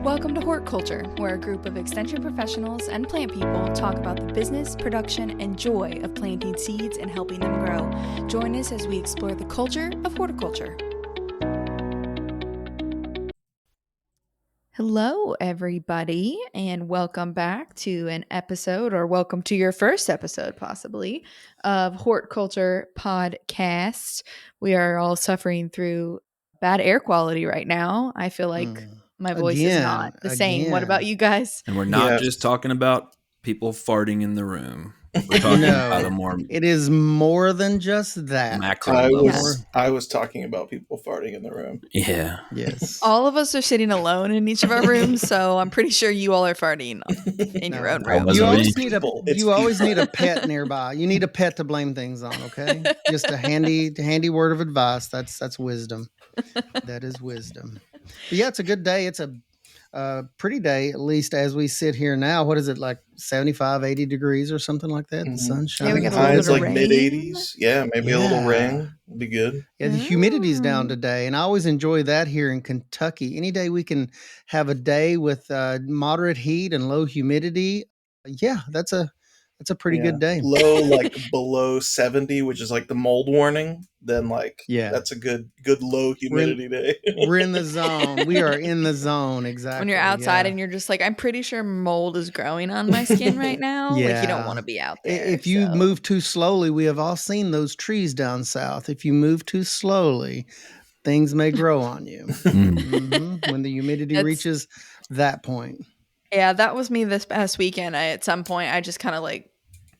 Welcome to Hort Culture, where a group of extension professionals and plant people talk about the business, production, and joy of planting seeds and helping them grow. Join us as we explore the culture of horticulture. Hello, everybody, and welcome back to an episode, or welcome to your first episode, possibly, of Hort Culture Podcast. We are all suffering through bad air quality right now. I feel like my voice is not the same. What about you guys? And we're not just talking about people farting in the room. We're talking about a more... It is more than just that. Macro I was talking about people farting in the room. Yeah. Yes. All of us are sitting alone in each of our rooms, so I'm pretty sure you all are farting in your own room. You always need a pet nearby. You need a pet to blame things on, okay? Just a handy word of advice. That's wisdom. That is wisdom. But yeah, it's a good day. It's a pretty day, at least as we sit here now. What is it, like 75, 80 degrees or something like that? The sun's shining. Yeah, we got a It's like rain. mid-80s. Yeah, maybe a little rain would be good. Yeah, the humidity's down today, and I always enjoy that here in Kentucky. Any day we can have a day with moderate heat and low humidity, yeah, that's a pretty good day. Low, like below 70, which is like the mold warning, then that's a good low humidity day. We're in the zone. We are in the zone, exactly. When you're outside and you're just like, I'm pretty sure mold is growing on my skin right now. Like, you don't want to be out there. If you move too slowly, we have all seen those trees down south. If you move too slowly, things may grow on you. When the humidity reaches that point. Yeah, that was me this past weekend. At some point, I just kind of like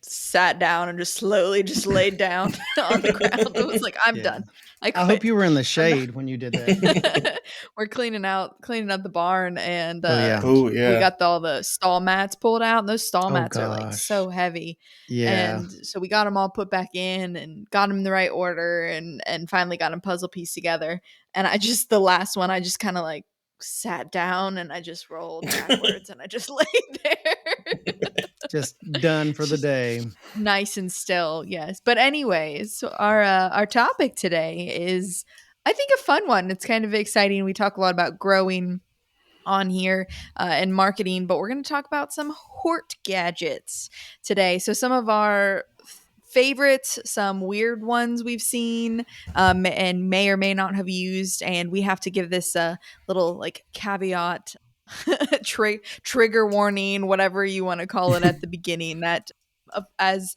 sat down and just slowly just laid down on the ground. It was like, I'm done. I hope you were in the shade when you did that. We're cleaning up the barn, and we got all the stall mats pulled out, and those stall mats are like so heavy. Yeah. And so we got them all put back in and got them in the right order, and finally got them puzzle piece together. And the last one, I just kind of like sat down and I just rolled backwards and I just laid there. Just done for the day. Nice and still, yes. But anyways, so our topic today is, I think, a fun one. It's kind of exciting. We talk a lot about growing on here and marketing, but we're going to talk about some Hort gadgets today. So some of our favorites, some weird ones we've seen and may or may not have used, and we have to give this a little like caveat trigger warning, whatever you want to call it, at the beginning, that as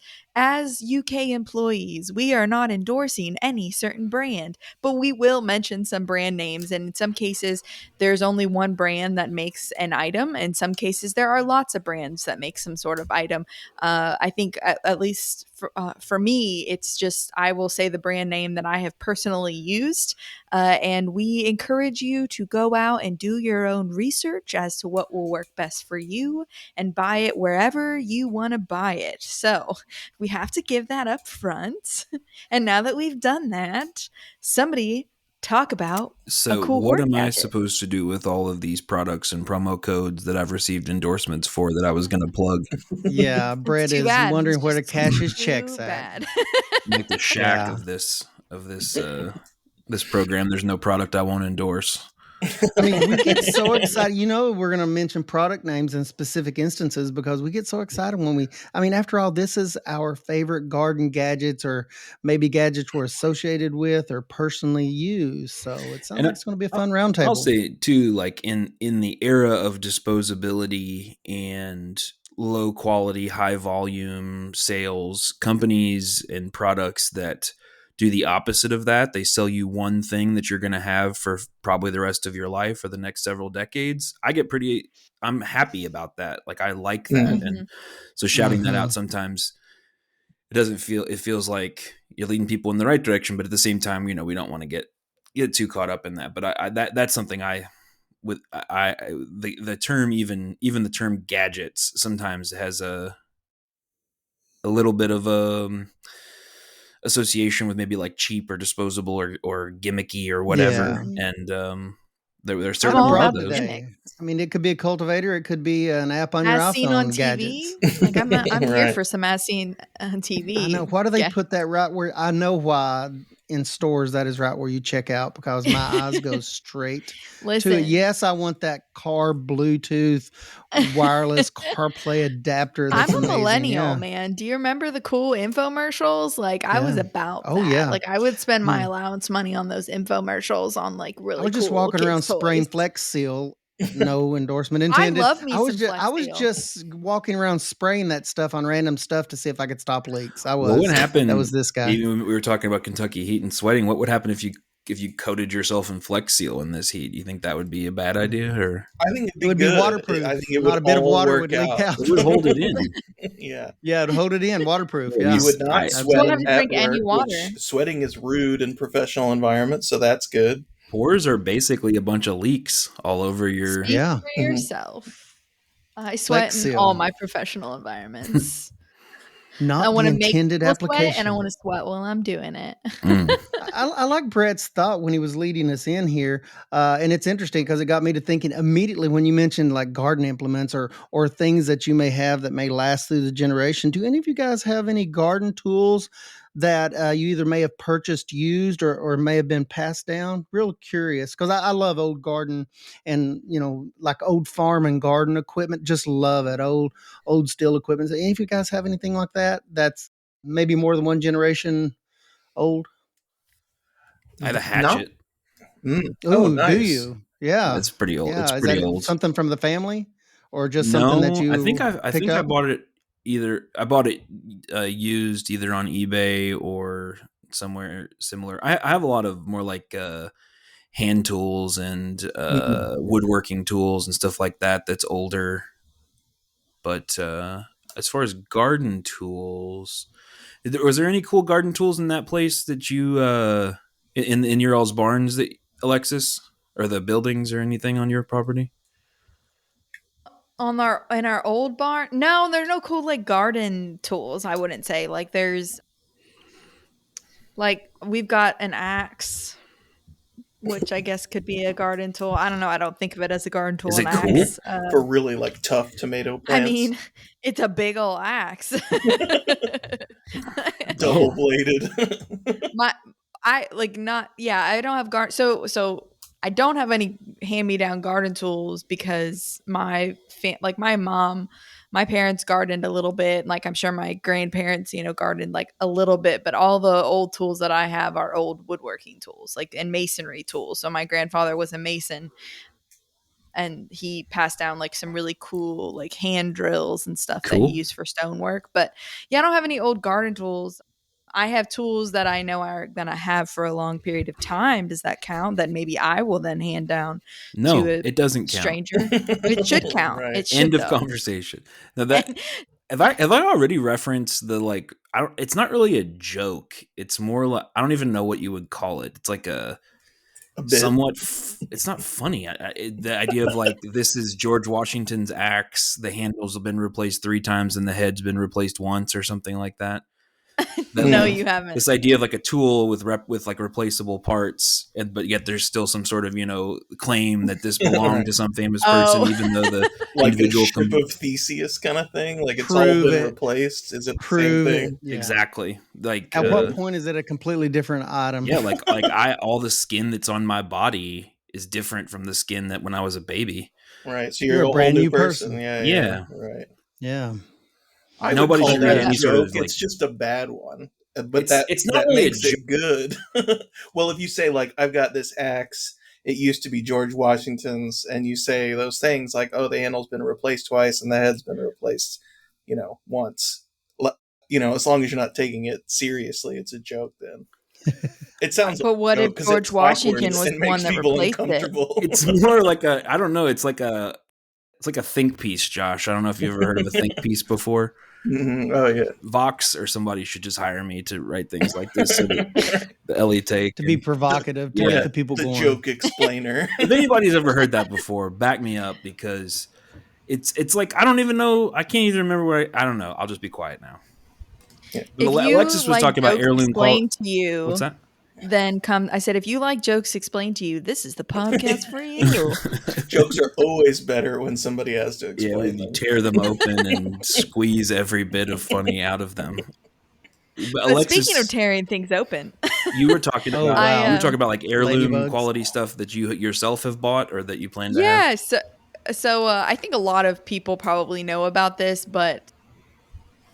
UK employees, we are not endorsing any certain brand, but we will mention some brand names. And in some cases, there's only one brand that makes an item. In some cases, there are lots of brands that make some sort of item. I think at least for me, it's just, I will say the brand name that I have personally used. And we encourage you to go out and do your own research as to what will work best for you and buy it wherever you want to buy it. So we have to give that up front. And now that we've done that, somebody talk about so a cool what am gadget. I supposed to do with all of these products and promo codes that I've received endorsements for that I was going to plug? Yeah, Brett is wondering where to cash his checks at. Like the shack of this program. There's no product I won't endorse. I mean, we get so excited. You know, we're going to mention product names in specific instances because we get so excited when after all, this is our favorite garden gadgets, or maybe gadgets we're associated with or personally use. So it sounds like it's going to be a fun roundtable. I'll say too, like in the era of disposability and low quality, high volume sales, companies and products that do the opposite of that. They sell you one thing that you're going to have for probably the rest of your life for the next several decades. I'm happy about that. Like, I like that. Mm-hmm. And so shouting that out, sometimes it feels like you're leading people in the right direction, but at the same time, we don't want to get too caught up in that. But that's something the term, even the term gadgets sometimes has a little bit of association with maybe like cheap or disposable or gimmicky or whatever. Yeah. And there's certain products. I mean, it could be a cultivator, it could be an app on your as seen on iPhone TV. gadgets. Like, I'm here for some as seen on TV. I know. Why do they put that right where? I know why. in stores, that is right where you check out, because my eyes go straight to it. Listen. Yes, I want that car Bluetooth wireless CarPlay adapter. That's I'm a amazing. millennial, Yeah. man. Do you remember the cool infomercials? Like, I was Yeah. about Oh, that. yeah. Like, I would spend my Yeah. allowance money on those infomercials on like I really was just cool walking kids' around spraying toys. Flex Seal. No endorsement I intended. love me some Flex I was Seal. just walking around spraying that stuff on random stuff to see if I could stop leaks. What would happen? That was this guy. Even when we were talking about Kentucky heat and sweating, what would happen if you coated yourself in Flex Seal in this heat? You think that would be a bad idea, or I think it would be waterproof? I think it not would a bit of all water work would leak out. it would hold it in? Yeah. Yeah, it'd hold it in, waterproof. Yeah, Yeah, You would not You don't sweat have to at drink work, any water. which sweating is rude in professional environments, so that's good. Pores are basically a bunch of leaks all over your. Speak Yeah. for yourself. I sweat in Seal. all my professional environments. Not I want the to make intended people application. sweat, and I want to sweat while I'm doing it. I like Brett's thought when he was leading us in here, and it's interesting because it got me to thinking immediately when you mentioned like garden implements or things that you may have that may last through the generation. Do any of you guys have any garden tools that you either may have purchased used or may have been passed down? Real curious, because I love old garden and, like old farm and garden equipment. Just love it. Old steel equipment. Any of you guys have anything like that that's maybe more than one generation old? I had a hatchet. Oh, Ooh, nice. do you? Yeah, That's pretty old. yeah. It's Is pretty that old. something from the family, or just No, something that you? I think I bought it I bought it used either on eBay or somewhere similar. I have a lot of more like hand tools and woodworking tools and stuff like that. That's older. But as far as garden tools, was there any cool garden tools in that place that you in your all's barns, that Alexis, or the buildings or anything on your property? In our old barn, no, there's no cool like garden tools. I wouldn't say like there's like we've got an axe, which I guess could be a garden tool. I don't know. I don't think of it as a garden tool. Is it an cool? axe. For really like tough tomato I plants. mean, it's a big old axe. Double bladed. I don't have garden. So I don't have any hand-me-down garden tools because my parents gardened a little bit. Like I'm sure my grandparents, gardened like a little bit, but all the old tools that I have are old woodworking tools, like and masonry tools. So my grandfather was a mason, and he passed down like some really cool like hand drills and stuff that he used for stonework. But yeah, I don't have any old garden tools. I have tools that I know are going to have for a long period of time. Does that count? That maybe I will then hand down No, to a it doesn't count. stranger. It should count. Right. It should, End of though. conversation. Now that have I already referenced the like? It's not really a joke. It's more like I don't even know what you would call it. It's like a somewhat. It's not funny. The idea of like this is George Washington's axe. The handles have been replaced 3 times and the head's been replaced once, or something like that. No, you haven't. This idea of like a tool with like replaceable parts, but yet there's still some sort of claim that this belonged to some famous person, even though the like individual the ship of Theseus kind of thing. Like it's Prove all been it. replaced. Is it the Prove same it. thing? Yeah. Exactly. Like At what point is it a completely different item? Yeah, like all the skin that's on my body is different from the skin that when I was a baby. Right. So You're a brand new person. Yeah. Right. Yeah. I Nobody would should call read that any a sort joke. of, like- It's just a bad one. But It's not that really makes it good. Well, if you say like I've got this axe, it used to be George Washington's, and you say those things like, oh, the handle's been replaced twice and the head's been replaced, once. As long as you're not taking it seriously, it's a joke then. It sounds But what if George Washington was the one that replaced it? It's more like I don't know, it's like a think piece, Josh. I don't know if you've ever heard of a think piece before. Mm-hmm. Oh yeah, Vox or somebody should just hire me to write things like this, so that the Ellie take to be provocative, to get the people the going. Joke explainer. If anybody's ever heard that before, back me up, because it's like I don't even know. I can't even remember where. I don't know. I'll just be quiet now. Yeah. But Alexis was talking about heirloom explained to you. What's that? Then come. I said, if you like jokes explained to you, this is the podcast for you. Jokes are always better when somebody has to explain when them. you tear them open and squeeze every bit of funny out of them. But But speaking of Alexis, tearing things open, you were talking Oh about I wow, like heirloom ladybugs. quality stuff that you yourself have bought or that you plan to have. yeah, so I think a lot of people probably know about this, but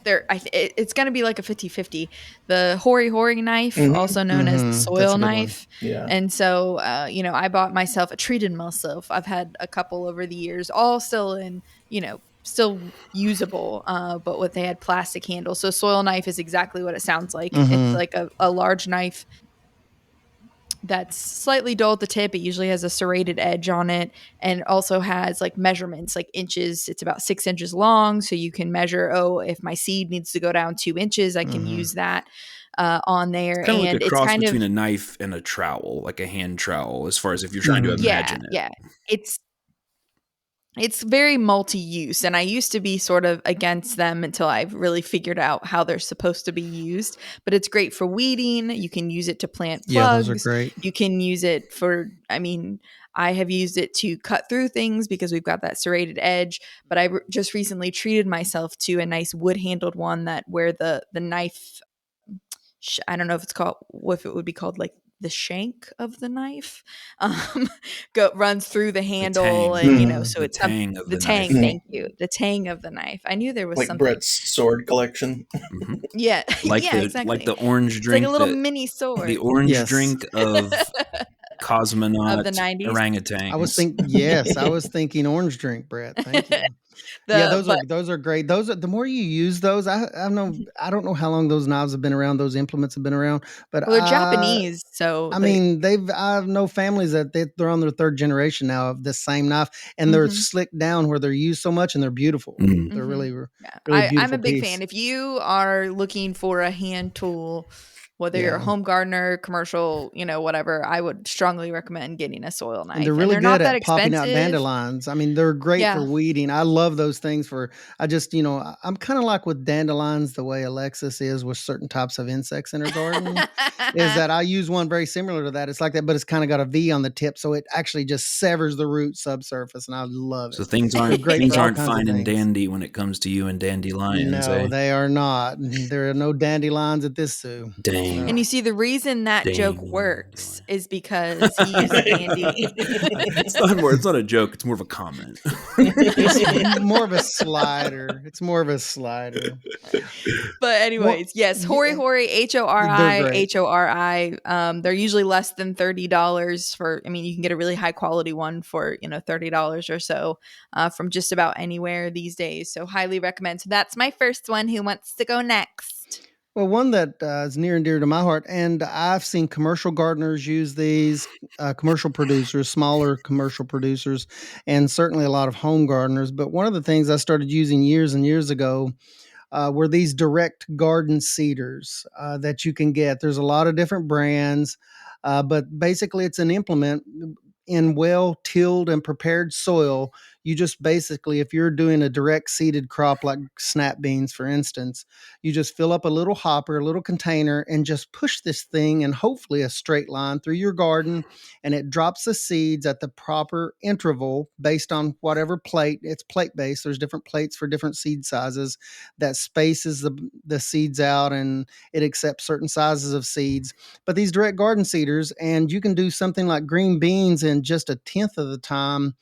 it's going to be like a 50-50. The hori hori knife, Mm-hmm. also known as the Mm-hmm. That's soil a good one. knife. Yeah. And so, I bought myself, I treated myself. I've had a couple over the years, all still still usable, but what they had plastic handles. So soil knife is exactly what it sounds like. It's Mm-hmm. like a large knife that's slightly dull at the tip. It usually has a serrated edge on it and also has like measurements, like inches. It's about 6 inches long. So you can measure, oh, if my seed needs to go down 2 inches, I can Mm-hmm. use that on It's there. kind of like a And it's cross kind between of, a knife and a trowel, like a hand trowel, as far as if you're trying to Mm-hmm. yeah, imagine it. yeah. It's very multi-use, and I used to be sort of against them until I really figured out how they're supposed to be used. But it's great for weeding. You can use it to plant Yeah, those are plugs. great. You can use it for, I have used it to cut through things because we've got that serrated edge. But just recently treated myself to a nice wood-handled one that where the knife, I don't know if it's called, if it would be called like the shank of the knife, um, runs through the The handle, tang, and Mm-hmm. so the it's some tang of the the tang. knife. Mhm. Thank you, the tang of the knife. I knew there was Like something. Brett's sword collection. Hmm. Yeah, Like yeah, the exactly. orange It's like a drink little that mini the sword orange Yes. drink of of the cosmonaut 90s. orangutans. I was thinking orange drink, Brett. Thank you. Yeah, The but those are great. Those are the more you use those. Mhm. I don't know how long those knives have been around. Those implements have been around, but Well, they're Japanese, so I they. mean, I know families that they're on their third generation now of this same knife, and they're Mhm. slicked down where they're used so much, and they're beautiful. Mm. They're Mhm. really, Yeah, really I'm beautiful a big piece. fan. If you are looking for a hand tool, whether you're a Yeah, home gardener, commercial, whatever, I would strongly recommend getting a soil and they're knife. And really they're good not that at popping out expensive. dandelions. I mean, they're great for Yeah. weeding. I love those things for. I just, I'm kind of like with dandelions the way Alexis is with certain types of insects in her garden. Is that I use one very similar to that. It's like that, but it's kind of got a V on the tip, so it actually just severs the root subsurface, and I love So it. They're great things for all aren't kinds of fine and things. dandy when it comes to you and dandelions, No, eh? they are not. There are no dandelions at this zoo. And No. you Dang, see, the reason that joke works dandelion. is because he is a dandy. It's not a joke. It's more of a comment. It's more of a slider. It's more of a slider. But What? anyways, yes, hori Yeah, hori, they're great. HORI. They're usually less than $30 for. I mean, you can get a really high quality one for $30 or so from just about anywhere these days. So highly recommend. So that's my first one. Who wants to go next? Well, one that is near and dear to my heart, and I've seen commercial gardeners use these, commercial producers, smaller commercial producers, and certainly a lot of home gardeners. But one of the things I started using years and years ago were these direct garden seeders that you can get. There's a lot of different brands, but basically, it's an implement in well tilled and prepared soil. You just basically, if you're doing a direct seeded crop like snap beans, for instance, you just fill up a little hopper, a little container, and just push this thing in hopefully a straight line through your garden. And it drops the seeds at the proper interval based on whatever plate. It's plate based. There's different plates for different seed sizes that spaces the seeds out, and it accepts certain sizes of seeds. But these direct garden seeders, and you can do something like green beans in just a tenth of the time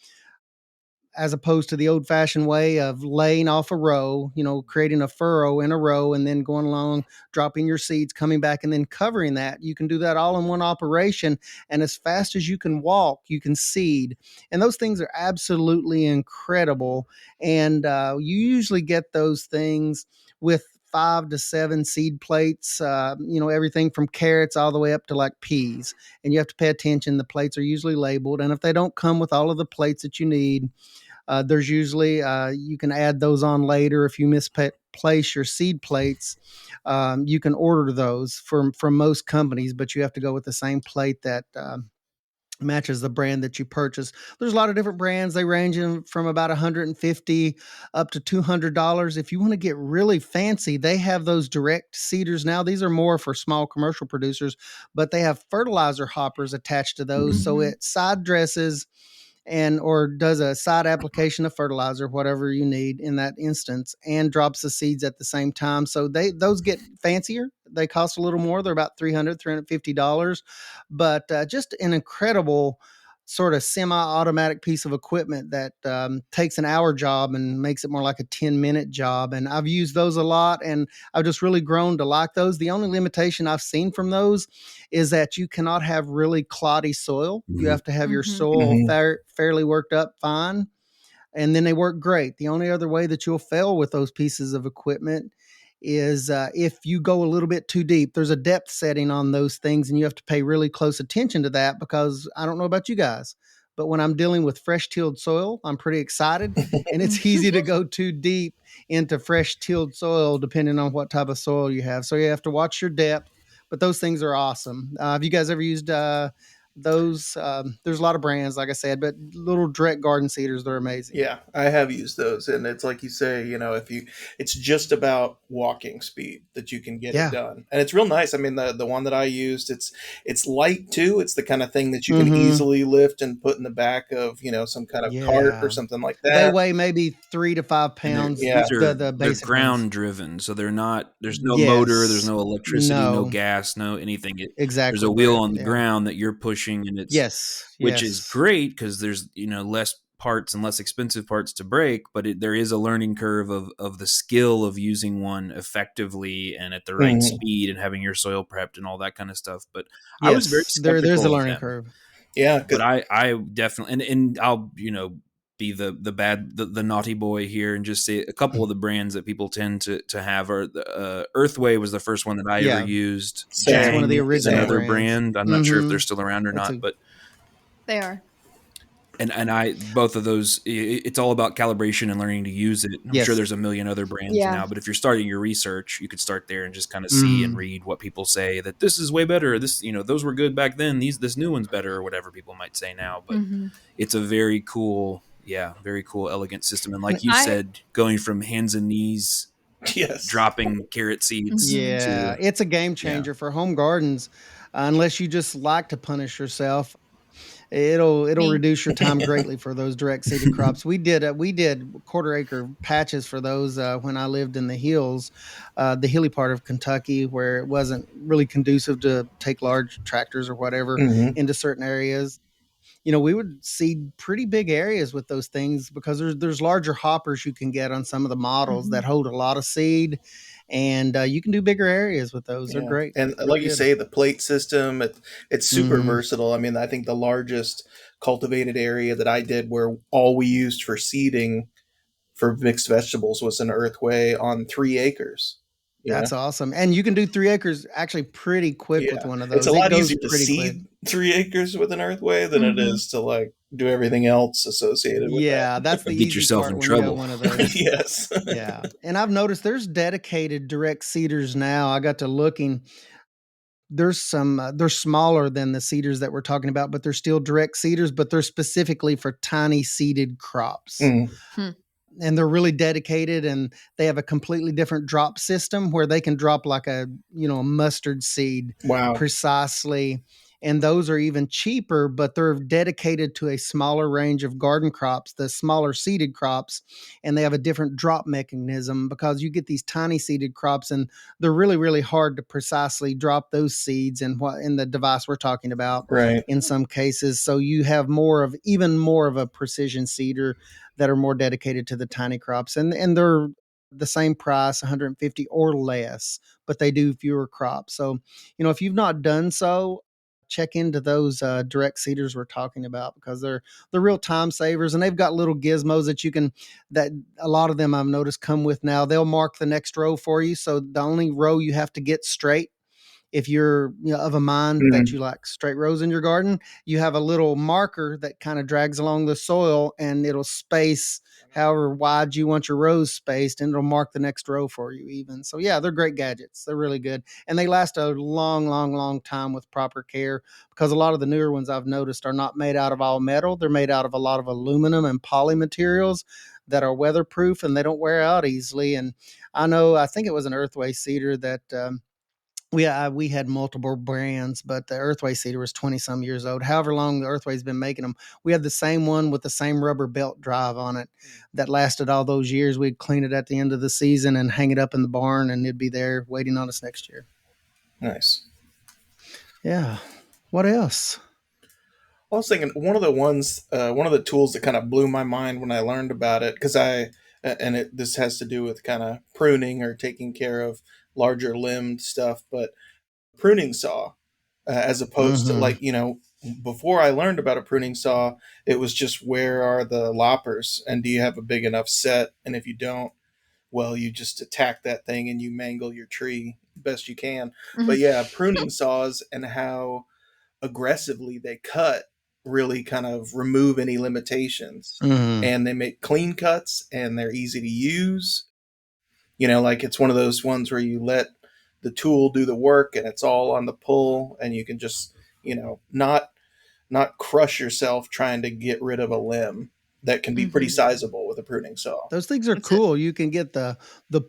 as opposed to the old fashioned way of laying off a row, creating a furrow in a row and then going along, dropping your seeds, coming back, and then covering that. You can do that all in one operation. And as fast as you can walk, you can seed. And those things are absolutely incredible. And you usually get those things with 5 to 7 seed plates, everything from carrots all the way up to like peas. And you have to pay attention. The plates are usually labeled. And if they don't come with all of the plates that you need, there's usually you can add those on later if you misplace your seed plates. You can order those from most companies, but you have to go with the same plate that matches the brand that you purchase. There's a lot of different brands. They range from about 150 up to $200. If you want to get really fancy, they have those direct seeders now. These are more for small commercial producers, but they have fertilizer hoppers attached to those, so Mm-hmm. it side dresses and or does a side application of fertilizer, whatever you need in that instance, and drops the seeds at the same time. So those get fancier. They cost a little more. They're about $350, but just an incredible sort of semi-automatic piece of equipment that takes an hour job and makes it more like a 10-minute job. And I've used those a lot, and I've just really grown to like those. The only limitation I've seen from those is that you cannot have really cloddy soil. You Mhm. have to have your Mhm. soil Mhm. fairly worked up fine, and then they work great. The only other way that you'll fail with those pieces of equipment is if you go a little bit too deep. There's a depth setting on those things, and you have to pay really close attention to that, because I don't know about you guys, but when I'm dealing with fresh tilled soil, I'm pretty excited, and it's easy to go too deep into fresh tilled soil depending on what type of soil you have. So you have to watch your depth, but those things are awesome. Have you guys ever used those? There's a lot of brands, like I said, but little direct garden seeders, they're amazing. Yeah, I have used those, and it's like you say, if you, it's just about walking speed that you can get it Yeah. done, and it's real nice. I mean, the one that I used, it's light too. It's the kind of thing that you can Mm-hmm. easily lift and put in the back of some kind of cart or Yeah. something like They that. weigh maybe 3 to 5 And pounds. Yeah, these are The they're basic ones. ground driven, so they're not. There's no motor, there's Yes. no electricity, no No. gas, no anything. There's Exactly, a wheel Brett. on the Yeah. ground that you're pushing, and it's Yes. which is Yes. great because there's less parts and less expensive parts to break, but there is a learning curve of the skill of using one effectively and at the right Mhm. speed and having your soil prepped and all that kind of stuff. But I was very Yes. There's a skeptical of learning them. curve. Yeah, But 'cause- I definitely, and I'll be the naughty boy here and just say a couple of the brands that people tend to have are Earthway was the first one that I ever Yeah. used. That's one of the Jang same, is original another same. brands. brand. I'm not sure if Mm-hmm. they're still around or That's not, a but They are. and I both of those, it's all about calibration and learning to use it. I'm sure yes. there's a million other brands Yeah. now, but if you're starting your research, you could start there and just kind of see and Mm. read what people say that this is way better. This, those were good back then. This new one's better or whatever people might say now. But Mhm. it's a very cool, yeah, very cool, elegant system. And And like you I said, going from hands and knees, Yes. dropping carrot seeds Mhm. yeah, to, it's a game yeah. changer for home gardens. Unless you just like to punish yourself, it'll Me. reduce your time greatly for those direct seeded crops. We did quarter acre patches for those when I lived in the hills, the hilly part of Kentucky, where it wasn't really conducive to take large tractors or whatever Hmm. into certain areas. We would seed pretty big areas with those things, because there's larger hoppers you can get on some of the models that Mhm. hold a lot of seed, and you can do bigger areas with those. They're Yeah, great, and really like you good. say, the plate system, it's super Hmm. versatile. I mean, I think the largest cultivated area that I did, where all we used for seeding for mixed vegetables, was an earthway on 3 acres. You know, That's awesome, and you can do 3 acres actually pretty quick with yeah, one of it's a those. It lot goes easier to pretty quick. seed 3 acres with an earthway than it Mhm. is to like do everything else associated with Yeah, that's the Get easy yourself part in when you have trouble. one of that. those. Yes. Yeah, and I've noticed there's dedicated direct seeders now. I got to looking. There's some they're smaller than the seeders that we're talking about, but they're still direct seeders, but they're specifically for tiny seeded crops. Mm, Hmm. And they're really dedicated, and they have a completely different drop system where they can drop like a mustard seed wow. precisely. And those are even cheaper, but they're dedicated to a smaller range of garden crops, the smaller seeded crops, and they have a different drop mechanism, because you get these tiny seeded crops, and they're really really hard to precisely drop those seeds in what in the device we're talking about Right. in some cases. So you have even more of a precision seeder that are more dedicated to the tiny crops, and they're the same price, 150 or less, but they do fewer crops. So if you've not done so, check into those direct seeders we're talking about, because they're real time savers, and they've got little gizmos that a lot of them I've noticed come with now. They'll mark the next row for you, so the only row you have to get straight, if you're of a mind that Mm, you like straight rows in your garden, you have a little marker that kind of drags along the soil, and it'll space however wide you want your rows spaced, and it'll mark the next row for you even. So yeah, they're great gadgets. They're really good, and they last a long long long time with proper care, because a lot of the newer ones I've noticed are not made out of all metal. They're made out of a lot of aluminum and poly materials that are weatherproof, and they don't wear out easily. And I think it was an earthway cedar that we had multiple brands, but the Earthway seeder was 20 some years old. However long the Earthway's been making them, we had the same one with the same rubber belt drive on it that lasted all those years. We'd clean it at the end of the season and hang it up in the barn, and it'd be there waiting on us next year. Nice. Yeah. What else? I was thinking one of the tools that kind of blew my mind when I learned about it, because this has to do with kind of pruning or taking care of larger limbed stuff, but pruning saw, as opposed to, like, before I learned about a pruning saw, it was just, where are the loppers and do you have a big enough set? And if you don't, well, you just attack that thing and you mangle your tree best you can. But yeah, pruning saws and how aggressively they cut really kind of remove any limitations. And they make clean cuts and they're easy to use. Like, it's one of those ones where you let the tool do the work and it's all on the pull, and you can just, not crush yourself trying to get rid of a limb that can be pretty sizable with a pruning saw. Those things are cool. You can get the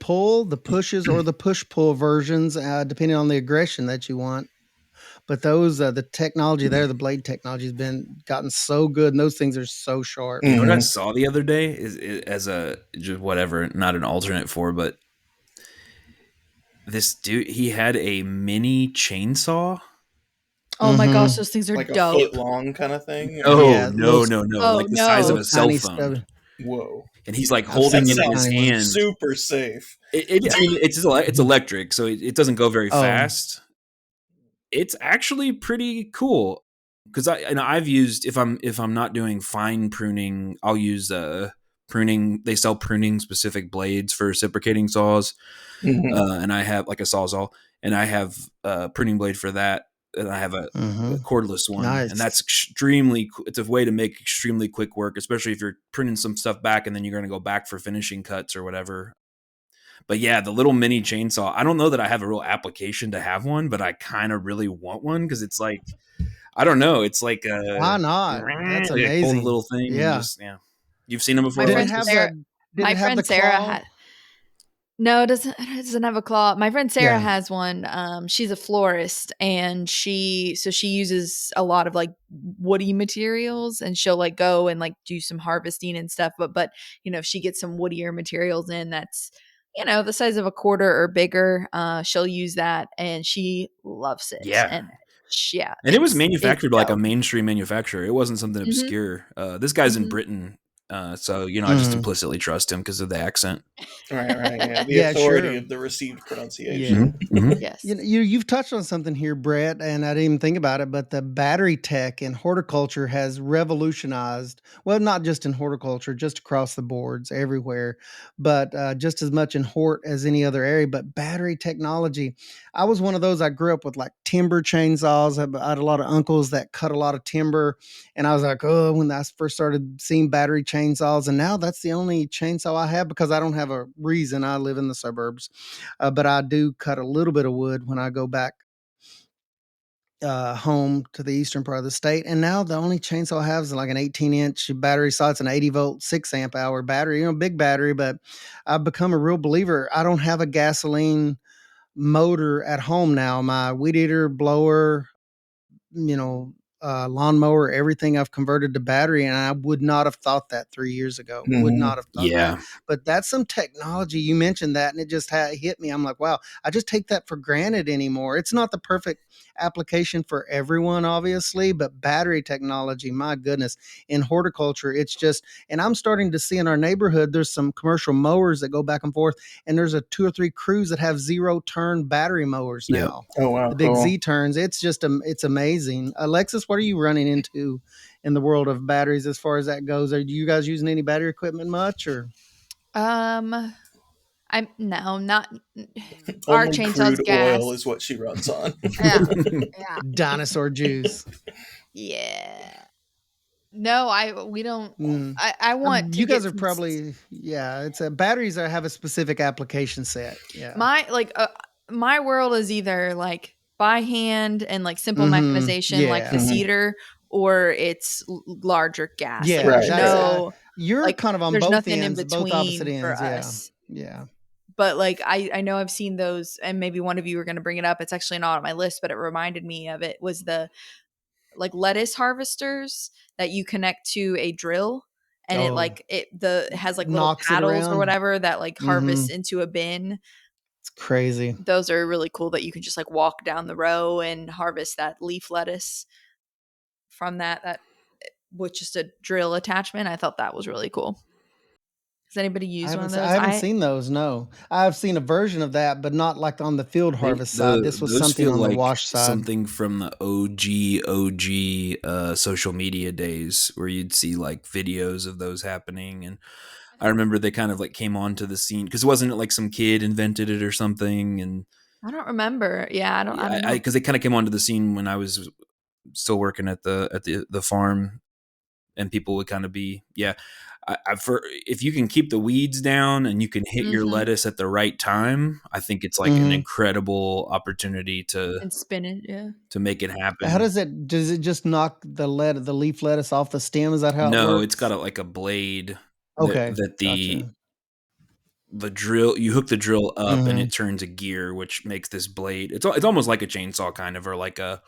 pull, the pushes, or the push-pull versions, depending on the aggression that you want. But those, the technology there, the blade technology has gotten so good, and those things are so sharp. You know what I saw the other day is as a just whatever, not an alternate for, but this dude, he had a mini chainsaw. Oh my gosh, those things are like dope. a foot long kind of thing. Oh Yeah, no, Oh, like the size of a cell tiny phone. stubby. Whoa! And he's like holding it in his hand. Super safe. I mean, it's electric, so it doesn't go very fast. It's actually pretty cool because I've used, if I'm not doing fine pruning, I'll use pruning. They sell pruning specific blades for reciprocating saws, and I have like a sawzall, and I have a pruning blade for that, and I have a cordless one, and that's extremely. It's a way to make extremely quick work, especially if you're pruning some stuff back and then you're going to go back for finishing cuts or whatever. But yeah, the little mini chainsaw, I don't know that I have a real application to have one, but I kind of really want one because it's like, I don't know, it's like why not? That's amazing. Pull the little thing. Yeah. And just, You've seen them before? My Did friend the Sarah claw? No, it doesn't have a claw. My friend Sarah has one. She's a florist, and she uses a lot of like woody materials, and she'll like go and like do some harvesting and stuff. But if she gets some woodier materials in, that's the size of a quarter or bigger, she'll use that, and she loves it. Yeah. And it was manufactured by like a mainstream manufacturer. It wasn't something obscure. This guy's in Britain. So, I just implicitly trust him because of the accent. Right. Yeah. The authority of the received pronunciation. Yes. You've touched on something here, Brett, and I didn't even think about it, but the battery tech in horticulture has revolutionized, well, not just in horticulture, just across the boards everywhere, but just as much in hort as any other area. But battery technology, I was one of those. I grew up with like timber chainsaws. I had a lot of uncles that cut a lot of timber, and I was like, oh, when I first started seeing battery chainsaws, and now that's the only chainsaw I have because I don't have a reason. I live in the suburbs, but I do cut a little bit of wood when I go back home to the eastern part of the state. And now the only chainsaw I have is like an 18-inch battery saw. It's an 80-volt, 6-amp-hour battery, big battery, but I've become a real believer. I don't have a gasoline motor at home now. My weed eater, blower, lawnmower, everything I've converted to battery, and I would not have thought that 3 years ago. Would not have thought that. But that's some technology. You mentioned that, and it just hit me. I'm like, wow, I just take that for granted anymore. It's not the perfect application for everyone, obviously, but battery technology, my goodness, in horticulture, it's just, and I'm starting to see in our neighborhood, there's some commercial mowers that go back and forth, and there's a 2 or 3 crews that have 0-turn battery mowers now. Oh, wow. The big Z turns. It's just, it's amazing. Alexis, what are you running into in the world of batteries as far as that goes? Are you guys using any battery equipment much, or? I'm not our chainsaw's crude gas. oil is what she runs on. Yeah. Dinosaur juice. Yeah. No, we don't. I want to you guys are probably it's batteries that have a specific application set. Yeah. My world is either like by hand and like simple mechanization like the seeder, or it's larger gas. Yeah, like, you're like, kind of on there's both nothing ends, in both opposite between ends. for us. Yeah. But like I know I've seen those, and maybe one of you were going to bring it up. It's actually not on my list, but it reminded me of it. Was the like lettuce harvesters that you connect to a drill, and it Oh, like it has like little knocks it paddles or around. whatever that like harvests into a bin. It's crazy. Those are really cool that you can just like walk down the row and harvest that leaf lettuce from that with just a drill attachment. I thought that was really cool. Has anybody used one of I those? haven't seen those. No, I've seen a version of that, but not like on the field harvest side. This was Those something feel on the like wash side. something from the OG social media days where you'd see like videos of those happening. And I remember they kind of like came onto the scene because wasn't it like some kid invented it or something? And I don't remember. Yeah, I don't know. because they kind of came onto the scene when I was still working at the farm, and people would kind of be for if you can keep the weeds down and you can hit your Mhm. lettuce at the right time, I think it's like an Mhm. incredible opportunity to And spin it, yeah. make it How happen. does it just knock the leaf lettuce off the stem? Is that how it No, it's got works? like a blade Okay, that gotcha. the drill, you hook the drill up and Mhm. it turns a gear, which makes this blade. It's almost like a chainsaw kind of, or like a.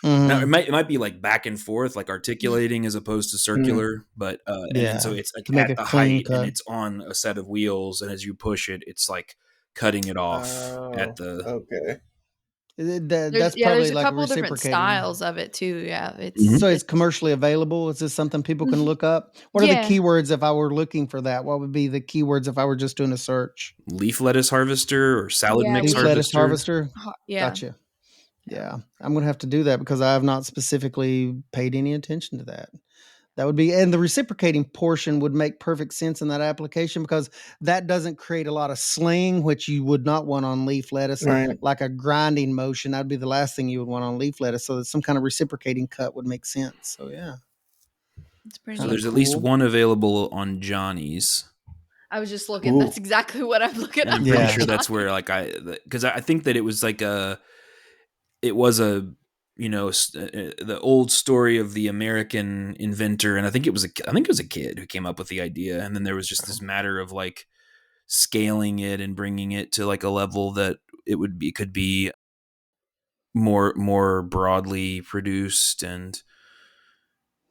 Now Mhm. it might be like back and forth, like articulating as opposed to Mm. circular, but and then so Yeah, it's like to make at a the clean height and cut. it's on a set of wheels, and as you push it, it's like cutting it off at Oh, the. okay. That's There's probably a like couple different reciprocating. styles of it too. Yeah, Mhm. So it's it's commercially available? Is this something people can Mhm. look up? What are the Yeah. keywords if I were looking for that? What would be the keywords if I were just doing a search? Leaf lettuce harvester or salad Yeah, mix Leaf lettuce harvester. harvester? yeah. Gotcha. Yeah. Yeah. I'm gonna have to do that because I have not specifically paid any attention to that. That would be, and the reciprocating portion would make perfect sense in that application because that doesn't create a lot of sling, which you would not want on leaf lettuce, Right. like a grinding motion. That'd be the last thing you would want on leaf lettuce. So that some kind of reciprocating cut would make sense. So yeah, It's pretty So kind of neat. there's at least cool. one available on Johnny's, I was just looking. That's Ooh. exactly what I'm looking and I'm up pretty on Yeah. sure that's where Johnny. like because I think that it was like it was a the old story of the American inventor, and I think it was a kid who came up with the idea, and then there was just this matter of like scaling it and bringing it to like a level that could be more broadly produced. And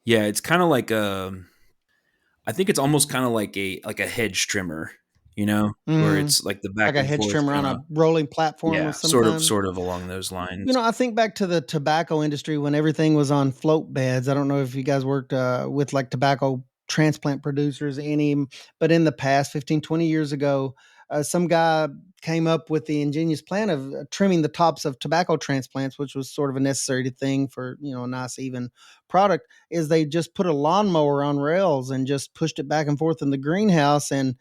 yeah, it's kind of like I think it's almost kind of like a hedge trimmer, where Mm, it's like the back like a and hedge forth trimmer on kind of. a rolling platform Yeah, of some kind. sort of along those lines. I think back to the tobacco industry when everything was on float beds. I don't know if you guys worked with like tobacco transplant producers, any, but in the past, 15, 20 years ago, some guy came up with the ingenious plan of trimming the tops of tobacco transplants, which was sort of a necessary thing for, a nice, even product. Is they just put a lawnmower on rails and just pushed it back and forth in the greenhouse. And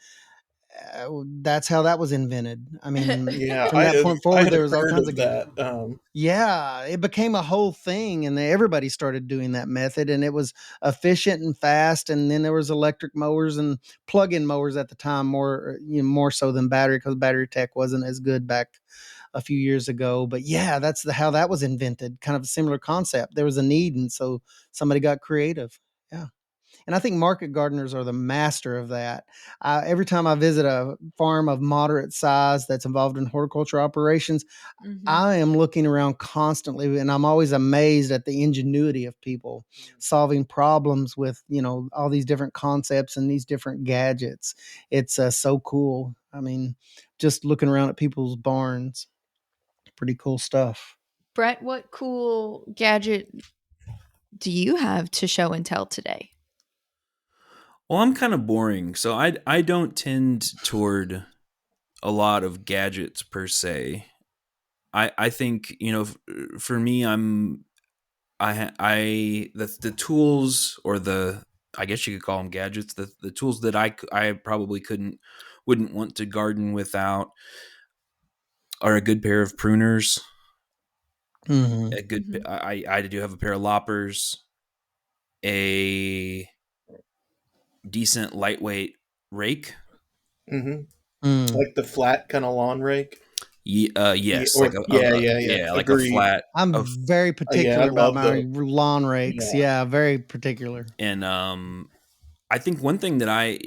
that's how that was invented. I mean, Yeah, from that point I forward, had there was all heard kinds of of that. yeah, it became a whole thing, and everybody started doing that method, and it was efficient and fast. And then there was electric mowers and plug-in mowers at the time, more so than battery, because battery tech wasn't as good back a few years ago. But yeah, that's how that was invented. Kind of a similar concept. There was a need, and so somebody got creative. Yeah. And I think market gardeners are the master of that. Every time I visit a farm of moderate size that's involved in horticulture operations, hmm I am looking around constantly, and I'm always amazed at the ingenuity of people solving problems with, all these different concepts and these different gadgets. It's so cool. I mean, just looking around at people's barns, pretty cool stuff. Brett, what cool gadget do you have to show and tell today? Well, I'm kind of boring, so I don't tend toward a lot of gadgets per se. I think for me, the tools, or the, I guess you could call them gadgets, the tools that I probably wouldn't want to garden without are a good pair of pruners, Hmm. a good hmm I do have a pair of loppers, a decent lightweight rake. Mm-hmm. Mm. Like the flat kind of lawn rake. Yeah, Yes, like or yeah, yeah, yeah. like a Agreed. flat I'm of. very Yeah, I particular about love my those. lawn rakes. Yeah. Yeah, very particular. And I think one thing that I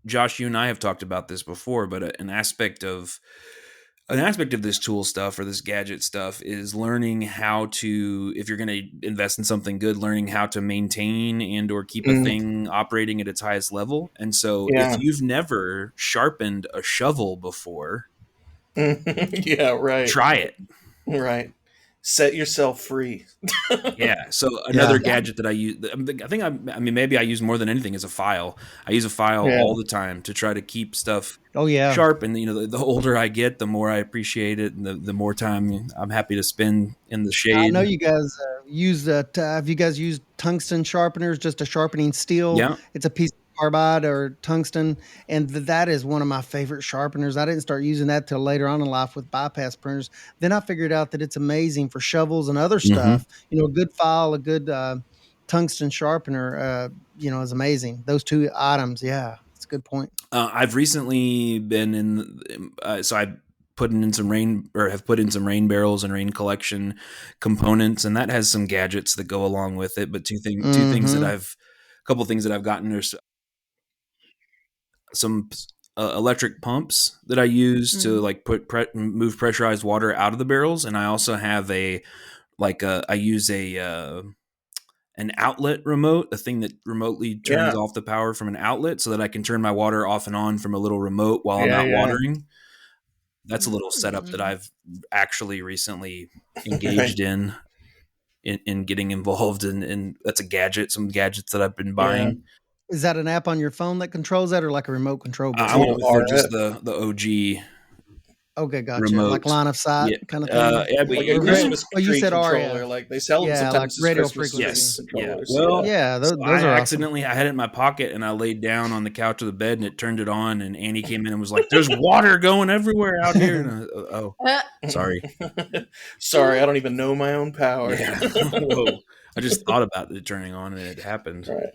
Josh, you and I have talked about this before, but an aspect of this tool stuff or this gadget stuff is learning how to, if you're going to invest in something good, learning how to maintain and or keep a Mm, thing operating at its highest level. And so if yeah. you've never sharpened a shovel before, Yeah, right. try it. Right. Set yourself free. Yeah. So Yeah. another gadget that I use, I mean, maybe I use more than anything is a file. I use a file Yeah. all the time to try to keep stuff Oh yeah. sharp. And, the older I get, the more I appreciate it. And the more time I'm happy to spend in the I know shade. you guys use that. Have you guys used tungsten sharpeners, just a sharpening steel? Yeah. It's a piece of carbide or tungsten, and that is one of my favorite sharpeners. I didn't start using that till later on in life with bypass printers. Then I figured out that it's amazing for shovels and other Hmm. stuff. A good file, a good tungsten sharpener, is amazing. Those two items, yeah, it's a good point. I've recently been so I put in some rain or have put in some rain barrels and rain collection components, and that has some gadgets that go along with it. But two things that Mm-hmm. a couple things that I've gotten are some electric pumps that I use to Mm. like move pressurized water out of the barrels, and I also have I use an outlet remote, a thing that remotely turns Yeah. off the power from an outlet so that I can turn my water off and on from a little remote while I'm Yeah. out Yeah. watering. That's a little setup that Mm. I've actually recently Right. engaged in getting involved in, and that's some gadgets that I've been Yeah. buying. Is that an app on your phone that controls that, or like a remote control I It's board? a went little with just RF, the OG Okay, gotcha. Like remote. line of sight Yeah, kind of thing. yeah, but Yeah. like a Or Christmas well, you tree said controller. RF. Like they sell them Yeah, like sometimes as radio Christmas frequency. yes, yeah. controllers. Well, Yeah. Yeah, so those are awesome. I had it in my pocket and I laid down on the couch of the bed and it turned it on and Annie came in and was like, "There's water going everywhere out here." And oh, sorry. Sorry, I don't even know my own power. Yeah. Whoa. I just thought about it turning on and it happened. Right.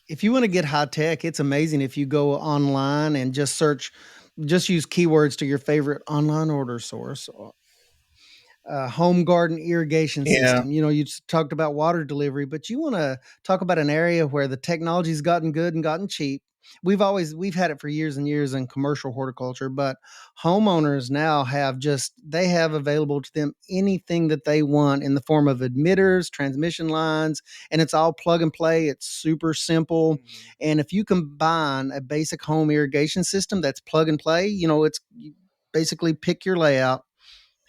If you want to get high tech, it's amazing if you go online and just use keywords to your favorite online order source. Home garden irrigation Yeah. system. You talked about water delivery, but you want to talk about an area where the technology's gotten good and gotten cheap. We've had it for years and years in commercial horticulture, but homeowners now they have available to them anything that they want in the form of emitters, transmission lines, and it's all plug and play. It's super simple. Mhm. And if you combine a basic home irrigation system that's plug and play, it's you basically pick your layout,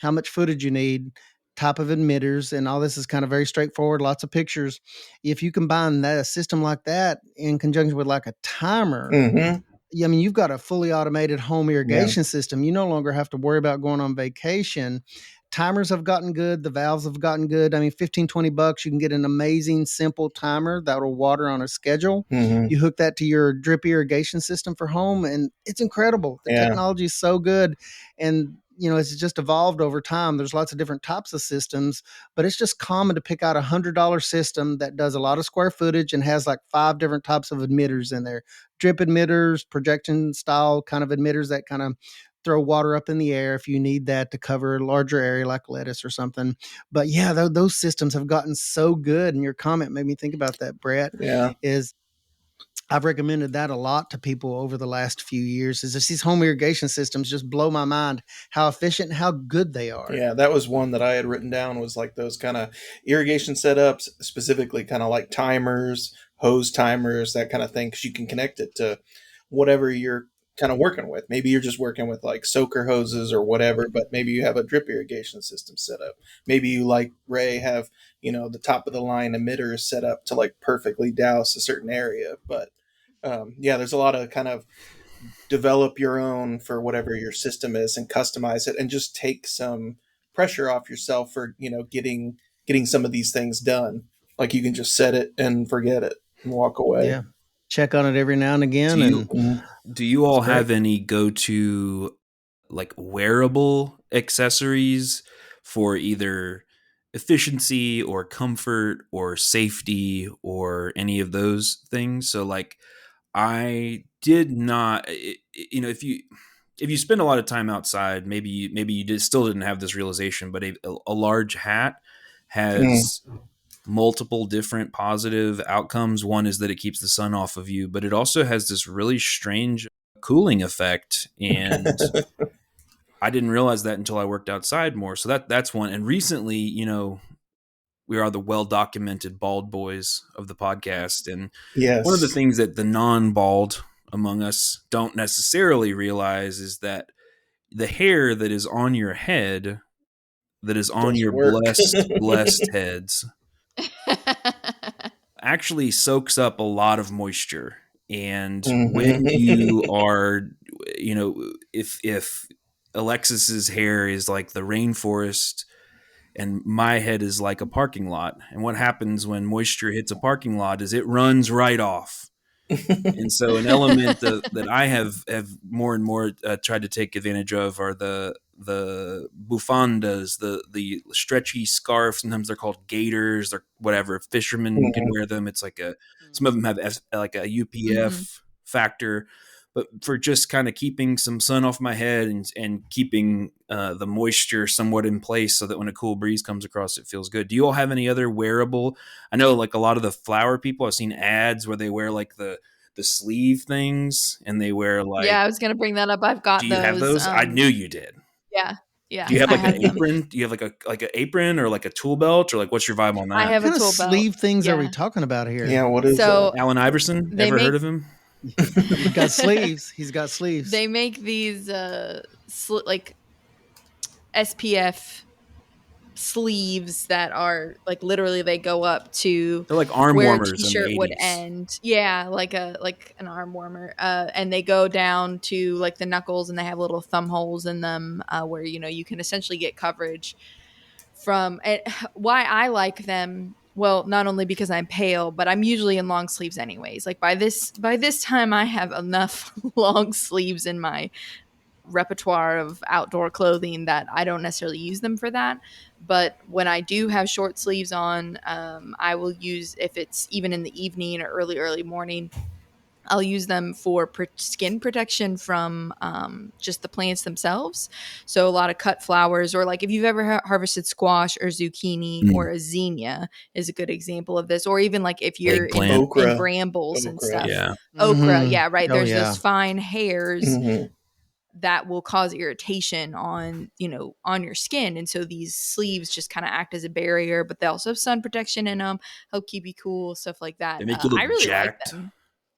how much footage you need, type of emitters, and all this is kind of very straightforward, lots of pictures. If you combine a system like that in conjunction with like a timer, Mhm. yeah, I mean, you've got a fully automated home Yeah. irrigation system. You no longer have to worry about going on vacation. Timers have gotten good. The valves have gotten good. I mean, 15, $20, you can get an amazing, simple timer that will water on a schedule. Mhm. You hook that to your drip irrigation system for home, and it's incredible. The Yeah. technology is so good. And, it's just evolved over time. There's lots of different types of systems, but it's just common to pick out $100 system that does a lot of square footage and has like 5 different types of emitters in there: drip emitters, projection style kind of emitters that kind of throw water up in the air if you need that to cover a larger area like lettuce or something. But yeah, those systems have gotten so good. And your comment made me think about that, Brett, Yeah. is I've recommended that a lot to people over the last few years. Is just these home irrigation systems just blow my mind how efficient and how good they are. Yeah, that was one that I had written down, was like those kind of irrigation setups, specifically kind of like timers, hose timers, that kind of thing, because you can connect it to whatever you're kind of working with. Maybe you're just working with like soaker hoses or whatever, but maybe you have a drip irrigation system set up. Maybe you, like Ray, have, the top of the line emitters set up to like perfectly douse a certain area. But yeah, there's a lot of kind of develop your own for whatever your system is and customize it and just take some pressure off yourself for getting some of these things done. Like you can just set it and forget it and walk away. Yeah. Check on it every now and Do again. you And Mhm. do you it's all great. have any go-to like wearable accessories for either efficiency or comfort or safety or any of those things? So like I did not if you spend a lot of time outside, maybe you still didn't have this realization, but a large hat Mm. has multiple different positive outcomes. One is that it keeps the sun off of you, but it also has this really strange cooling effect, and I didn't realize that until I worked outside more. So that's one. And recently, you know, we are the well-documented bald boys of the podcast, and one of the Yes. things that the non-bald among us don't necessarily realize is that the hair that is on your head, that is on Does your work. blessed heads, actually soaks up a lot of moisture. And when you are, you know, if Alexis's hair is like the rainforest and my head is like a parking lot, and what happens when moisture hits a parking lot is it runs right off. And so an element that I have more and more tried to take advantage of are the bufandas, the stretchy scarf. Sometimes they're called gaiters or whatever. Fishermen can wear them. It's like some of them have like a UPF factor, but for just kind of keeping some sun off my head and keeping the moisture somewhat in place so that when a cool breeze comes across, it feels good. Do you all have any other wearable? I know like a lot of the flower people, I've seen ads where they wear like the sleeve things and they wear like, Yeah, I was gonna bring that up. I've got do you have those. those? I knew you did. Yeah, Do you have I like an have them. apron? Do you have like an apron or like a tool belt, or like what's your vibe on that? I have What kind a of tool belt. sleeve things are we Yeah. talking about here? Yeah, what is So Allen Iverson. they Ever make- heard of him? He's got sleeves. He's got sleeves. they make these like SPF sleeves that are like literally they go up to They're like arm where a warmers in the t-shirt 80s. would end. Yeah, like an arm warmer. And they go down to like the knuckles, and they have little thumb holes in them where you know you can essentially get coverage from it. Why I like them, well, not only because I'm pale, but I'm usually in long sleeves anyways. Like by this time I have enough long sleeves in my repertoire of outdoor clothing that I don't necessarily use them for that. But when I do have short sleeves on, I will use, if it's even in the evening or early morning, I'll use them for skin protection from just the plants themselves. So a lot of cut flowers, or like if you've ever harvested squash or zucchini or a zinnia is a good example of this. Or even like if you're in Okra. brambles and Okra. stuff. Yeah. Okra, Mhm. yeah, right. Oh, There's yeah. those fine hairs Mhm. that will cause irritation on, you know, on your skin. And so these sleeves just kind of act as a barrier, but they also have sun protection in them, help keep you cool, stuff like that. They make you look I really jacked. like them.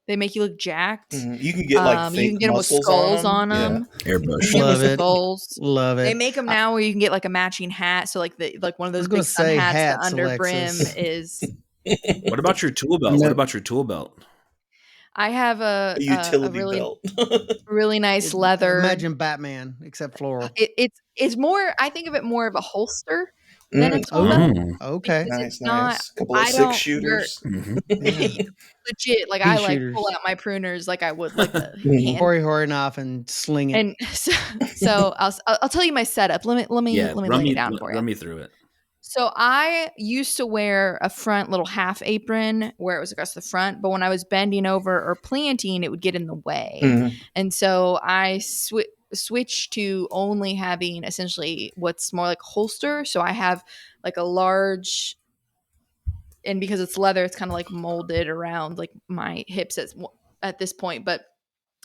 They make you look jacked. You can get like fake you can get them with muscles skulls on Yeah. them. Airbrush. Love it. Skulls. Love it. They make them now where you can get like a matching hat. So like one of I those was gonna big sun say hats, hats, the under Alexis. brim is. What about your tool belt? No. What about your tool belt? I have A a utility really belt. really nice leather. Imagine Batman, except floral. It's more. I think of it more of a holster than a tool Oh, belt. okay. Because Nice, it's not. nice. Couple of I don't. 6-shooters. Yeah. Legit, like Pea I like shooters. pull out my pruners like I would like a Mhm. hand. Hori off and sling it. And so I'll tell you my setup. Let me Yeah, lay it down for you. run me through it. So I used to wear a front little half apron where it was across the front, but when I was bending over or planting, it would get in the way. Mhm. And so I switched to only having essentially what's more like holster. So I have like a large, and because it's leather, it's kind of like molded around like my hips at this point. But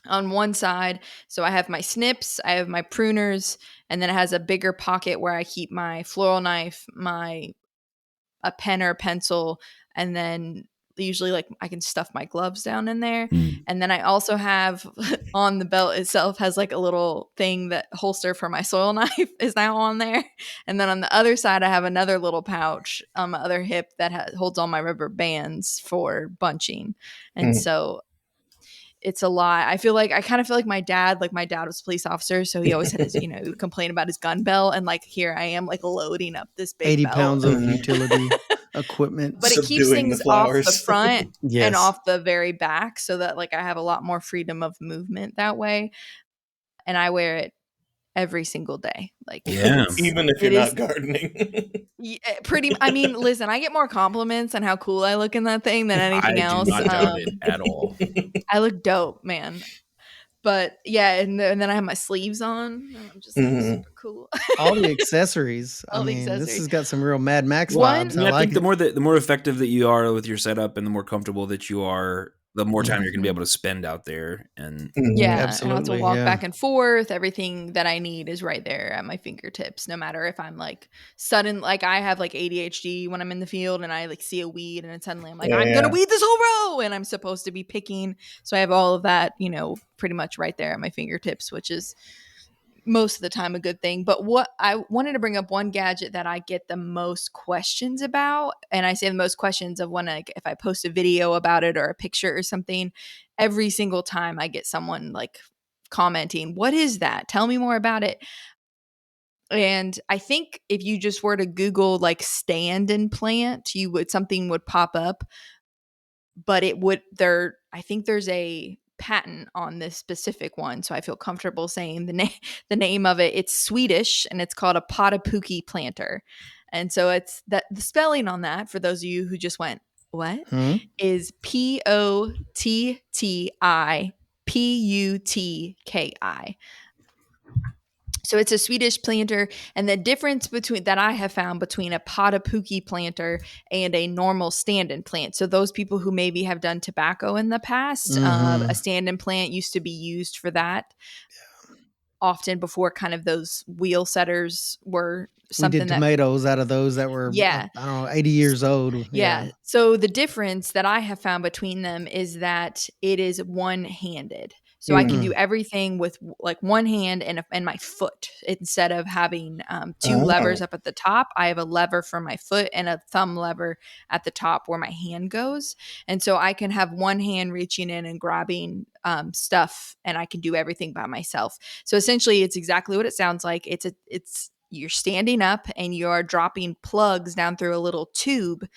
on one side, so I have my snips, I have my pruners, and then it has a bigger pocket where I keep my floral knife, a pen or a pencil, and then usually like I can stuff my gloves down in there. And then I also have on the belt itself has like a little thing, that holster for my soil knife is now on there. And then on the other side, I have another little pouch on my other hip that holds all my rubber bands for bunching. And so it's a lot. I kind of feel like my dad was a police officer. So he always had his, he would complain about his gun belt. And like, here I am like loading up this big 80 belt. pounds of utility equipment. But it keeps Subduing the things off the flowers. front Yes. and off the very back, so that like I have a lot more freedom of movement that way. And I wear it every single day. Like, Yeah. Even if it you're is- not gardening. yeah, I mean, listen, I get more compliments on how cool I look in that thing than anything I else. do not doubt it at all. I look dope, man. But yeah, and then I have my sleeves on. And I'm just like, super cool. All the accessories. All I the mean, this accessories. has got some real Mad Max One- vibes. I mean, I I like think it. the more effective that you are with your setup and the more comfortable that you are the more time you're going to be Mhm. able to spend out there. And Mhm. Yeah, I don't have to Absolutely. walk Yeah. back and forth. Everything that I need is right there at my fingertips. No matter if I'm like like I have like ADHD when I'm in the field and I like see a weed and then suddenly I'm like, I'm gonna Yeah. weed this whole row and I'm supposed to be picking. So I have all of that, pretty much right there at my fingertips, which is most of the time a good thing. But what I wanted to bring up, one gadget that I get the most questions about, and I say the most questions of when if I post a video about it or a picture or something, every single time I get someone like commenting, "What is that? Tell me more about it." And I think if you just were to Google like stand and plant, something would pop up, but I think there's a patent on this specific one, so I feel comfortable saying the name of it. It's Swedish and it's called a potapuki planter. And so it's that the spelling on that, for those of you who just went what, Hmm? is Pottiputki. So it's a Swedish planter, and the difference between that I have found between a potapuki planter and a normal stand-in plant. So those people who maybe have done tobacco in the past, a Hmm. stand-in plant used to be used for that often before kind of those wheel setters were We did something that, tomatoes out of those that were, yeah. I don't know, 80 years old. Yeah. Yeah. So the difference that I have found between them is that it is one-handed. So I can Mhm. do Mm. everything with like one hand and my foot instead of having two levers Oh. up at the top. I have a lever for my foot and a thumb lever at the top where my hand goes. And so I can have one hand reaching in and grabbing stuff, and I can do everything by myself. So essentially, it's exactly what it sounds like. It's you're standing up and you're dropping plugs down through a little tube,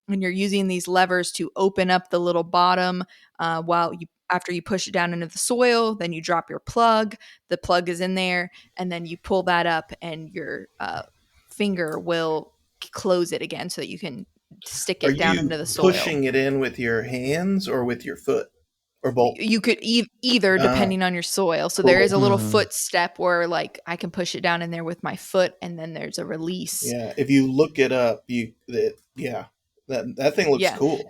and you're using these levers to open up the little bottom while you after you push it down into the soil. Then you drop your plug, the plug is in there, and then you pull that up and your finger will close it again so that you can stick Are it down you into the soil. pushing it in with your hands or with your foot or both? You could either, Oh, depending on your soil. So there is cool. a little Hmm. foot step where like I can push it down in there with my foot, and then there's a release. Yeah, if you look it up, yeah, that thing looks Yeah, cool.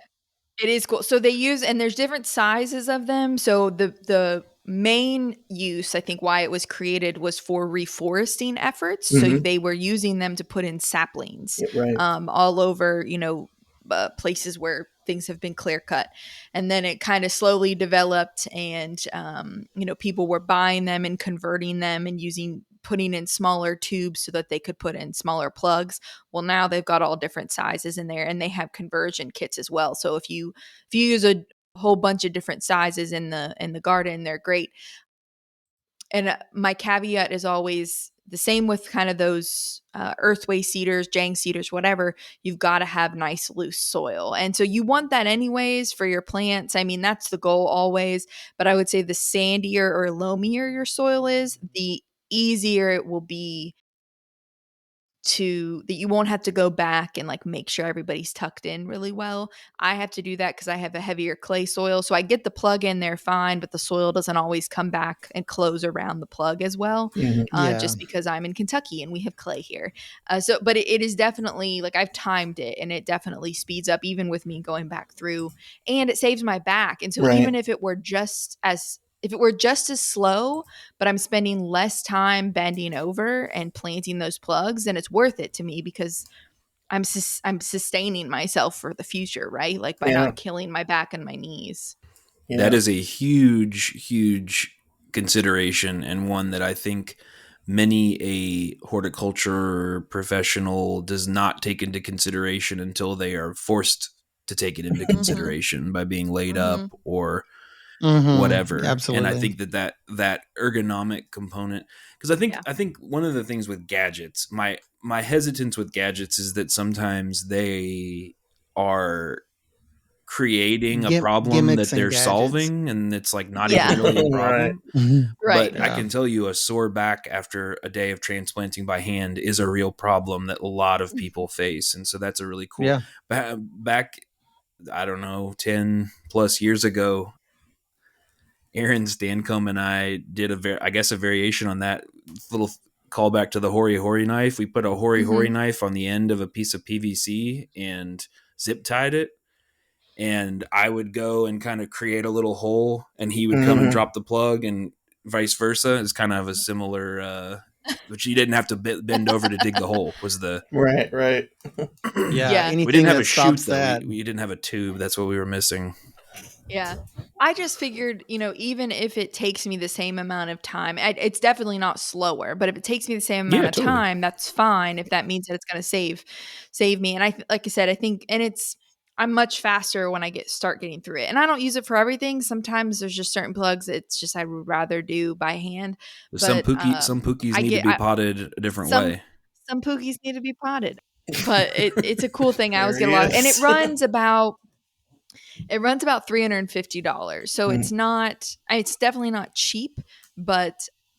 it is cool. So they use, and there's different sizes of them. So the main use, I think, why it was created was for reforesting efforts. So Hmm. they were using them to put in saplings Yeah, right. all over, places where things have been clear cut. And then it kind of slowly developed, and people were buying them and converting them and putting in smaller tubes so that they could put in smaller plugs. Well, now they've got all different sizes in there, and they have conversion kits as well. So if you use a whole bunch of different sizes in the garden, they're great. And my caveat is always the same with kind of those earthway cedars, jang cedars, whatever. You've got to have nice loose soil, and so you want that anyways for your plants. I mean, that's the goal always. But I would say the sandier or loamier your soil is, the easier it will be that you won't have to go back and like make sure everybody's tucked in really well. I have to do that because I have a heavier clay soil. So I get the plug in there fine, but the soil doesn't always come back and close around the plug as well, Hmm. Yeah. just because I'm in Kentucky and we have clay here. But it is definitely like I've timed it, and it definitely speeds up even with me going back through, and it saves my back. And so even Right. if it were just as slow, but I'm spending less time bending over and planting those plugs, then it's worth it to me because I'm sustaining myself for the future, right? Like by Yeah. not killing my back and my knees. that Yeah. is a huge consideration, and one that I think many a horticulture professional does not take into consideration until they are forced to take it into Mhm. consideration by being laid up Mhm. or Hmm. whatever. And I Absolutely. think that ergonomic component, because Yeah. I think one of the things with gadgets, my hesitance with gadgets is that sometimes they are creating a problem Gimmicks that and they're gadgets. solving, and it's like not even Yeah. really a Right. problem. Right. But I Yeah. can tell you, a sore back after a day of transplanting by hand is a real problem that a lot of people face. And so that's a really cool Yeah. back, I don't know, 10 plus years ago, Aaron Stancombe and I did I guess a variation on that little callback to the hori hori knife. We put a hori hori Mhm. knife on the end of a piece of PVC and zip tied it. and I would go and kind of create a little hole, and he would come and Mhm. drop the plug, and vice versa. It's kind of a similar, but you didn't have to bend over to dig the hole. Was the Right, right. Yeah, Yeah. we didn't anything have that a chute stops though. that. We didn't have a tube. That's what we were missing. Yeah. I just figured, even if it takes me the same amount of time, it's definitely not slower, but if it takes me the same amount Yeah, of totally. time, that's fine if that means that it's going to save me. And like I said, I think, and I'm much faster when I start getting through it. And I don't use it for everything. Sometimes there's just certain plugs it's just I would rather do by hand. Some But pookies I need to get be potted a different some way. some pookies need to be potted. But it's a cool thing. I always There get a he lot of, and is. it runs about $350. So it's definitely not cheap, but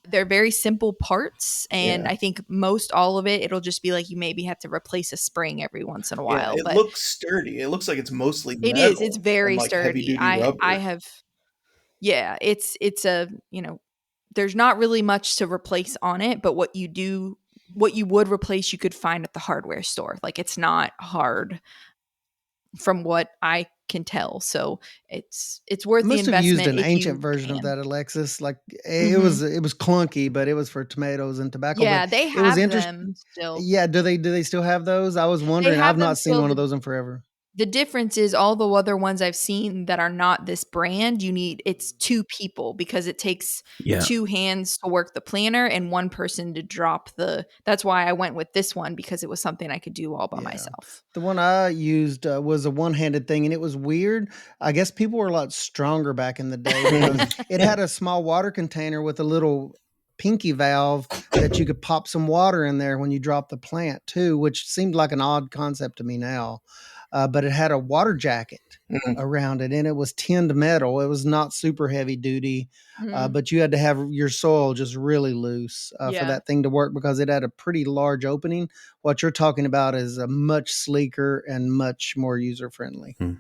they're very simple parts. And Yeah. I think most all of it'll just be like you maybe have to replace a spring every once in a Yeah, while. it But looks sturdy. It looks like it's mostly it is. It's metal and very like heavy sturdy. duty I rubber. have, yeah, it's a, there's not really much to replace on it, but what you would replace, you could find at the hardware store. Like it's not hard from what I can tell. So it's I worth the must have used investment an if ancient you version of can. that, Alexis. Like it Mhm. was it was clunky, but it was for tomatoes and tobacco. But Yeah, they it was have interesting. them still. Yeah, do they still have those? I was They wondering. I've have them not seen still. one of those in forever. The difference is all the other ones I've seen that are not this brand, it's two people because it takes Yeah. two hands to work the planter and one person to drop that's why I went with this one because it was something I could do all by Yeah. myself. The one I used was a one-handed thing, and it was weird. I guess people were a lot stronger back in the day because it had a small water container with a little pinky valve that you could pop some water in there when you drop the plant too, which seemed like an odd concept to me now. But it had a water jacket Mhm. around it, and it was tinned metal. It was not super heavy duty, Mhm. but you had to have your soil just really loose for Yeah. that thing to work because it had a pretty large opening. What you're talking about is a much sleeker and much more user friendly. Hmm.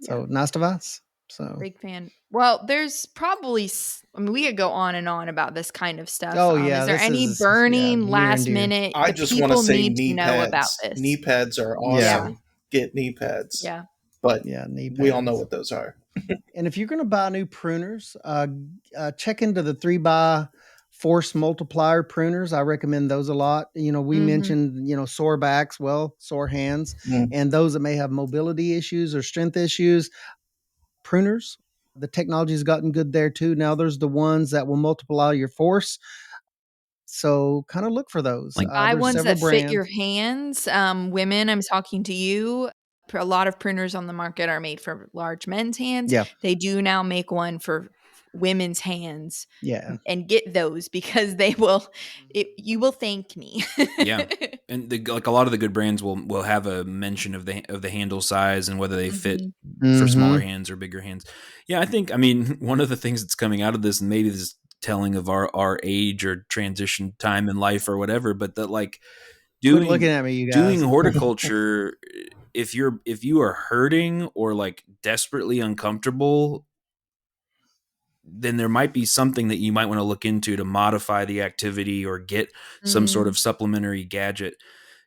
So nice device. So Big fan. Well, there's probably, we could go on and on about this kind of stuff. oh yeah, Is there this any is burning near and last dear. minute? I The just want to people say need to knee know about pads. this. Knee pads are Yeah. awesome. Get knee pads. Yeah. But Yeah, knee we all know pads. what those are. And if you're going to buy new pruners, check into the 3x force multiplier pruners. I recommend those a lot. We Mhm. mentioned, sore backs, sore hands, Mm. and those that may have mobility issues or strength issues. Pruners, the technology has gotten good there too. Now there's the ones that will multiply your force. So kind of look for those. Like- Buy There's ones several that fit your brands. hands. Women, I'm talking to you. A lot of pruners on the market are made for large men's hands. Yeah. They do now make one for women's hands, Yeah. and get those because you will thank me. Yeah. And like a lot of the good brands will have a mention of the handle size and whether they fit Mhm. for smaller Mhm. hands or bigger hands. Yeah, I think one of the things that's coming out of this, and maybe this is telling of our age or transition time in life or whatever, but that like Quit looking at me, you doing guys. horticulture, if you are hurting or like desperately uncomfortable, then there might be something that you might want to look into to modify the activity or get some sort of supplementary gadget.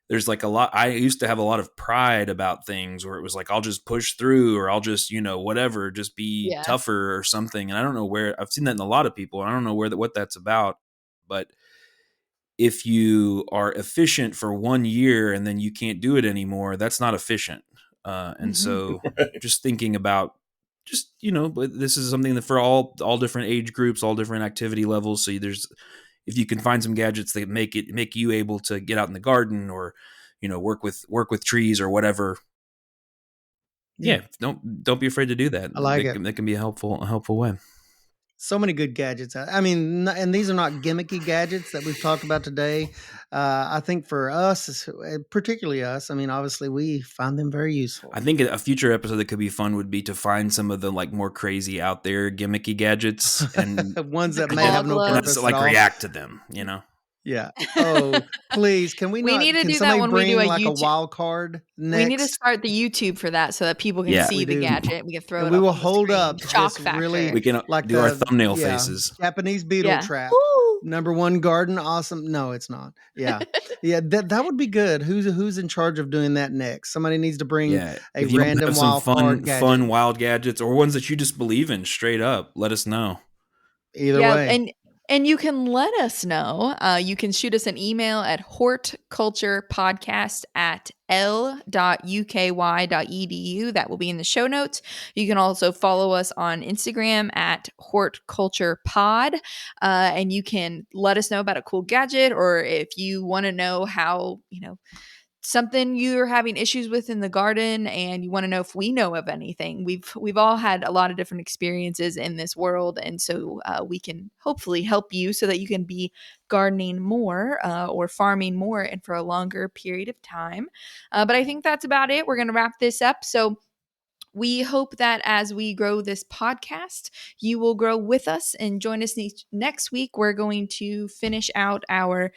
There's like I used to have a lot of pride about things where it was like, I'll just push through or I'll just, whatever, just be Yeah. tougher or something. And I don't know where I've seen that in a lot of people. I don't know what that's about, but if you are efficient for 1 year and then you can't do it anymore, that's not efficient. And so just thinking about but this is something that for all different age groups, all different activity levels. So if you can find some gadgets that make you able to get out in the garden or, work with trees or whatever. Yeah. Don't be afraid to do that. I like it. That can be a helpful way. So many good gadgets. I mean, and these are not gimmicky gadgets that we've talked about today. I think for us, particularly us, I mean, obviously we find them very useful. I think a future episode that could be fun would be to find some of the like more crazy out there gimmicky gadgets and ones that The may have no claw gloves. purpose like at all. react to them, Yeah. Oh, please. Can we We not? need to Can do that somebody when we do bring a like a YouTube. wild card next? We need to start the YouTube for that so that people can Yeah. see We the do. gadget. We can throw And it we up will on the hold screen. up Shock this factor. really we can like do our the thumbnail faces. Japanese beetle Yeah. trap. Ooh. Number one garden, awesome. No, it's not. Yeah, yeah, that would be good. Who's in charge of doing that next? Somebody needs to bring Yeah. a If you don't random have some wild card gadget. fun wild gadgets or ones that you just believe in straight up, let us know. Either Yeah, way, and you can let us know. You can shoot us an email at hortculturepodcast@l.uky.edu. That will be in the show notes. You can also follow us on Instagram at hortculturepod, and you can let us know about a cool gadget, or if you want to know how, something you're having issues with in the garden and you want to know if we know of anything. We've all had a lot of different experiences in this world, and so we can hopefully help you so that you can be gardening more or farming more and for a longer period of time. But I think that's about it. We're going to wrap this up. So we hope that as we grow this podcast, you will grow with us and join us next week. We're going to finish out our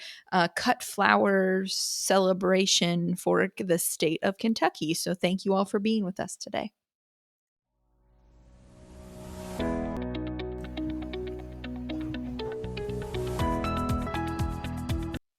cut flowers celebration for the state of Kentucky. So thank you all for being with us today.